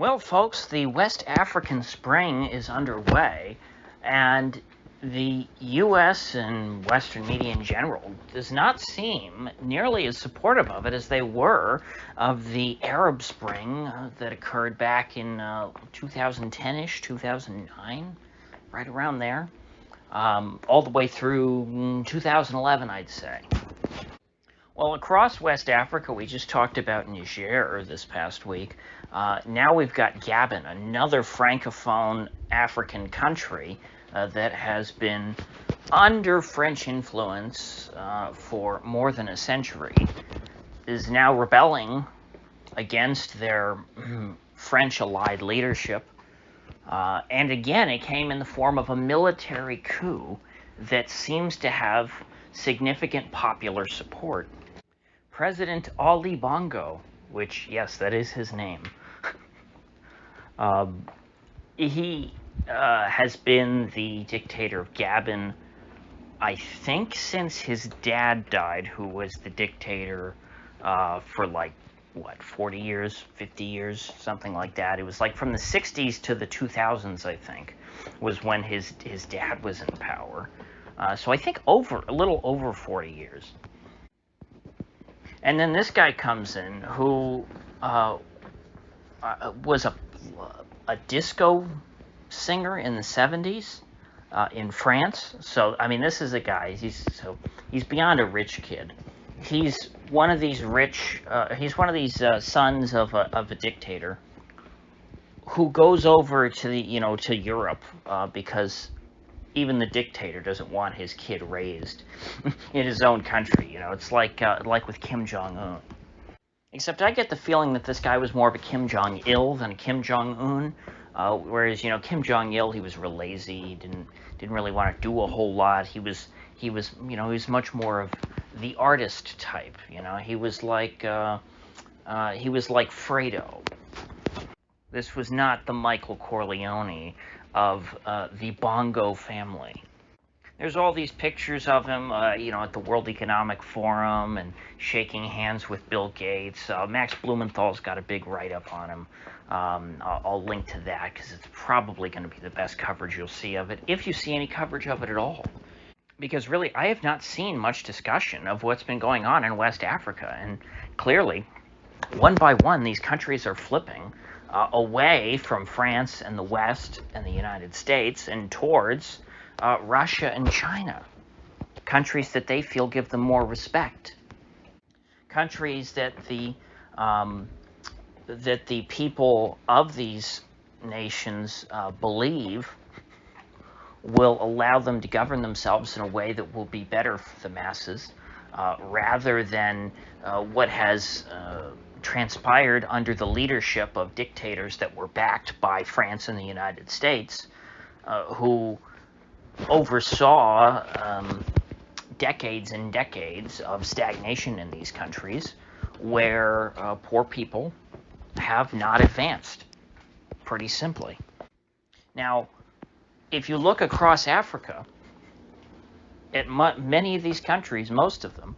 Well, folks, the West African Spring is underway, and the U.S. and Western media in general does not seem nearly as supportive of it as they were of the Arab Spring that occurred back in 2010-ish, 2009, right around there, all the way through 2011, I'd say. Well, across West Africa, we just talked about Niger this past week. Now we've got Gabon, another Francophone African country that has been under French influence for more than a century, is now rebelling against their French allied leadership. And again, it came in the form of a military coup that seems to have significant popular support. President Ali Bongo, which, yes, that is his name, he has been the dictator of Gabon, I think, since his dad died, who was the dictator for 40 years, 50 years, something like that. It was like from the 60s to the 2000s, I think, was when his dad was in power. So I think a little over 40 years. And then this guy comes in who was a disco singer in the 70s in France. So, I mean, this is a guy, he's beyond a rich kid. He's one of these sons of a dictator who goes over to to Europe because even the dictator doesn't want his kid raised in his own country. It's like with Kim Jong-un. Except I get the feeling that this guy was more of a Kim Jong-il than a Kim Jong-un. Whereas Kim Jong-il, he was real lazy. He didn't really want to do a whole lot. He was much more of the artist type. He was like Fredo. This was not the Michael Corleone of the Bongo family. There's all these pictures of him, at the World Economic Forum and shaking hands with Bill Gates. Max Blumenthal's got a big write-up on him. I'll link to that because it's probably going to be the best coverage you'll see of it, if you see any coverage of it at all. Because really, I have not seen much discussion of what's been going on in West Africa, and clearly, one by one, these countries are flipping away from France and the West and the United States and towards Russia and China, countries that they feel give them more respect, countries that the people of these nations believe will allow them to govern themselves in a way that will be better for the masses, rather than what has transpired under the leadership of dictators that were backed by France and the United States, who oversaw decades and decades of stagnation in these countries where poor people have not advanced, pretty simply. Now, if you look across Africa, at many of these countries, most of them,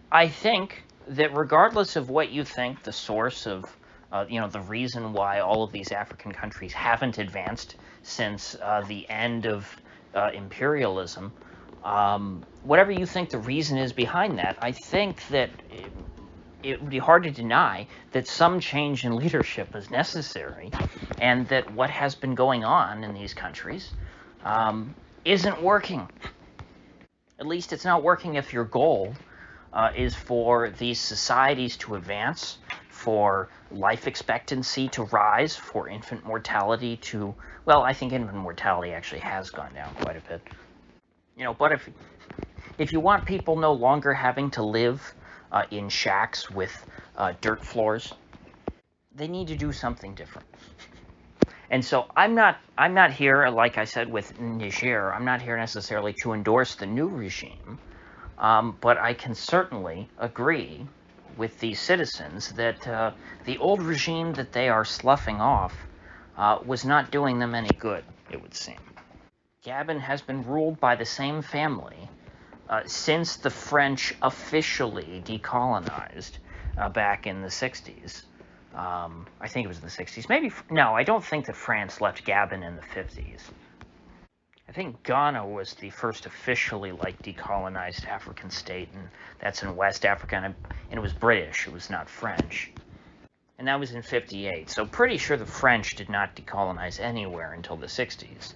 I think that regardless of what you think the source of, the reason why all of these African countries haven't advanced since the end of imperialism, whatever you think the reason is behind that, I think that it would be hard to deny that some change in leadership is necessary, and that what has been going on in these countries isn't working. At least it's not working if your goal is for these societies to advance, for life expectancy to rise, for infant mortality to, well, I think infant mortality actually has gone down quite a bit. But if you want people no longer having to live in shacks with dirt floors, they need to do something different. And so I'm not here, like I said, with Niger. I'm not here necessarily to endorse the new regime, but I can certainly agree with these citizens that the old regime that they are sloughing off was not doing them any good, it would seem. Gabon has been ruled by the same family since the French officially decolonized back in the 60s. I think it was in the 60s. Maybe, no, I don't think that France left Gabon in the 50s. I think Ghana was the first officially, like, decolonized African state, and that's in West Africa, and it was British, it was not French. And that was in 58, so pretty sure the French did not decolonize anywhere until the 60s.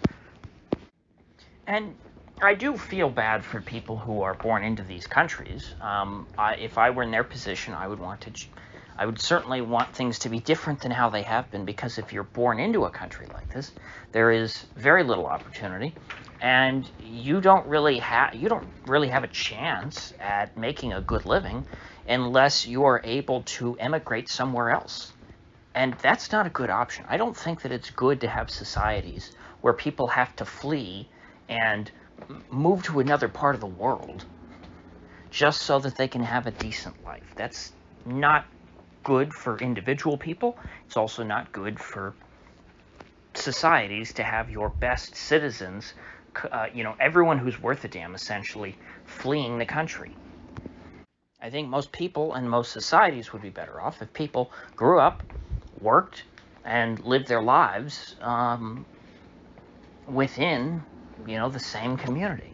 And I do feel bad for people who are born into these countries. If I were in their position, I would certainly want things to be different than how they have been, because if you're born into a country like this, there is very little opportunity, and you don't really have a chance at making a good living unless you are able to emigrate somewhere else. And that's not a good option. I don't think that it's good to have societies where people have to flee and move to another part of the world just so that they can have a decent life. That's not good for individual people. It's also not good for societies to have your best citizens, everyone who's worth a damn, essentially fleeing the country. I think most people and most societies would be better off if people grew up, worked, and lived their lives within, the same community.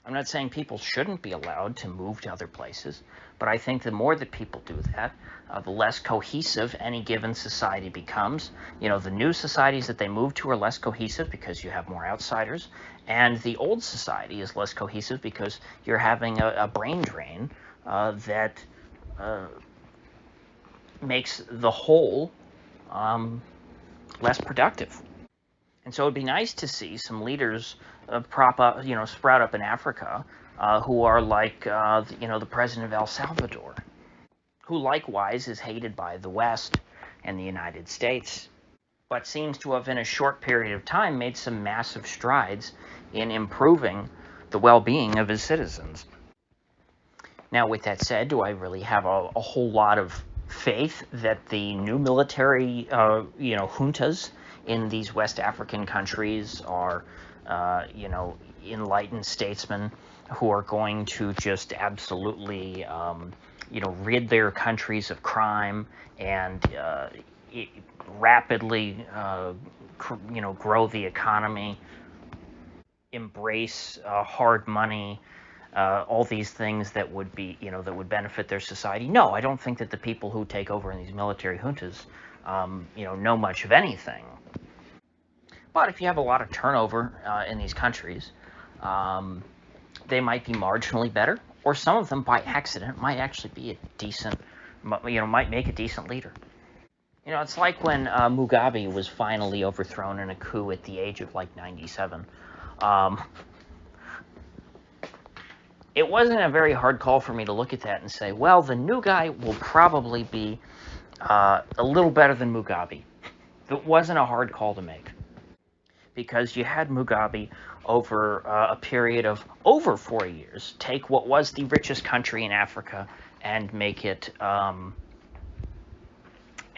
I'm not saying people shouldn't be allowed to move to other places, but I think the more that people do that, the less cohesive any given society becomes. The new societies that they move to are less cohesive because you have more outsiders, and the old society is less cohesive because you're having a brain drain that makes the whole less productive. And so it'd be nice to see some leaders sprout up in Africa who are like, the president of El Salvador, who likewise is hated by the West and the United States, but seems to have, in a short period of time, made some massive strides in improving the well-being of his citizens. Now, with that said, do I really have a whole lot of faith that the new military, juntas in these West African countries are, enlightened statesmen who are going to just absolutely, rid their countries of crime and rapidly, grow the economy, embrace hard money, all these things that would be, that would benefit their society? No, I don't think that the people who take over in these military juntas, know much of anything. But if you have a lot of turnover in these countries, they might be marginally better, or some of them by accident might actually be a decent, might make a decent leader. It's like when Mugabe was finally overthrown in a coup at the age of like 97. It wasn't a very hard call for me to look at that and say, well, the new guy will probably be a little better than Mugabe. It wasn't a hard call to make, because you had Mugabe over a period of over 4 years take what was the richest country in Africa and make it,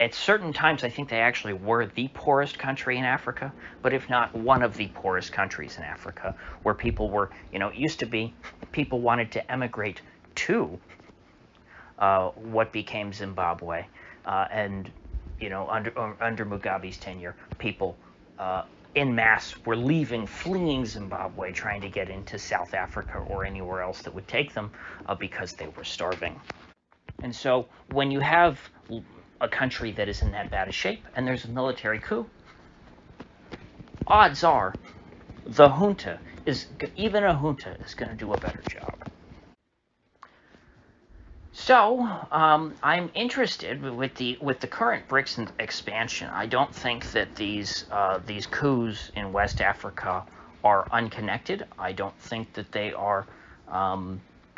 at certain times I think they actually were the poorest country in Africa, but if not one of the poorest countries in Africa, where people were, it used to be people wanted to emigrate to what became Zimbabwe, and under Mugabe's tenure, people en masse were fleeing Zimbabwe, trying to get into South Africa or anywhere else that would take them because they were starving. And so when you have a country that is in that bad a shape and there's a military coup, odds are the junta is going to do a better job. So I'm interested with the current BRICS expansion. I don't think that these coups in West Africa are unconnected. I don't think that they are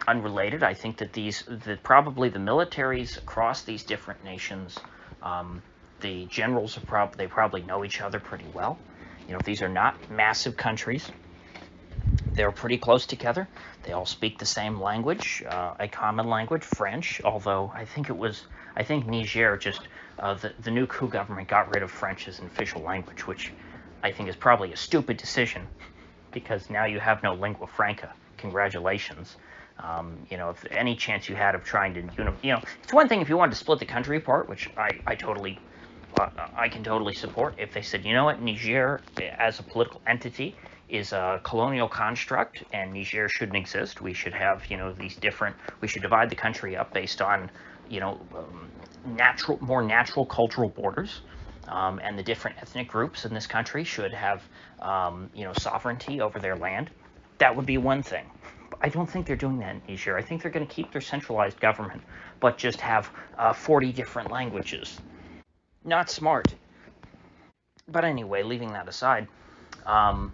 unrelated. I think that probably the militaries across these different nations, the generals they probably know each other pretty well. These are not massive countries. They're pretty close together. They all speak the same language, a common language, French, although I think Niger just, the new coup government got rid of French as an official language, which I think is probably a stupid decision, because now you have no lingua franca. Congratulations. You know, if any chance you had of trying to, you know, it's one thing if you wanted to split the country apart, which I can totally support. If they said, you know what, Niger as a political entity is a colonial construct, and Niger shouldn't exist. We should have, you know, these different. We should divide the country up based on, you know, more natural cultural borders. And the different ethnic groups in this country should have, you know, sovereignty over their land. That would be one thing. I don't think they're doing that in Niger. I think they're going to keep their centralized government, but just have 40 different languages. Not smart. But anyway, leaving that aside, I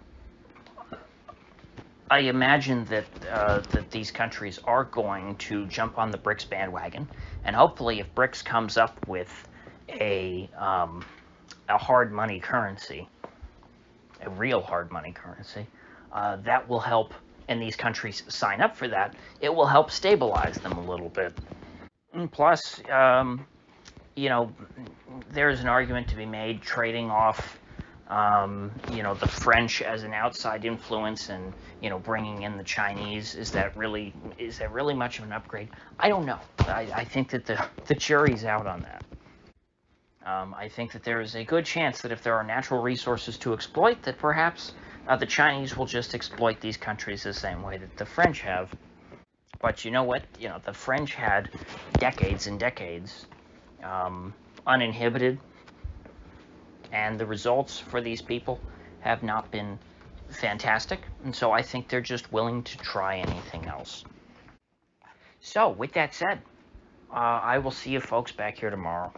imagine that these countries are going to jump on the BRICS bandwagon, and hopefully, if BRICS comes up with a hard money currency, a real hard money currency, that will help. And these countries sign up for that, it will help stabilize them a little bit. And plus, you know, there's an argument to be made trading off, you know, the French as an outside influence, and, you know, bringing in the Chinese. Is that really much of an upgrade? I don't know. I think that the jury's out on that. I think that there is a good chance that if there are natural resources to exploit, that perhaps the Chinese will just exploit these countries the same way that the French have. But you know what? You know, the French had decades and decades uninhibited, and the results for these people have not been fantastic. And so I think they're just willing to try anything else. So with that said, I will see you folks back here tomorrow.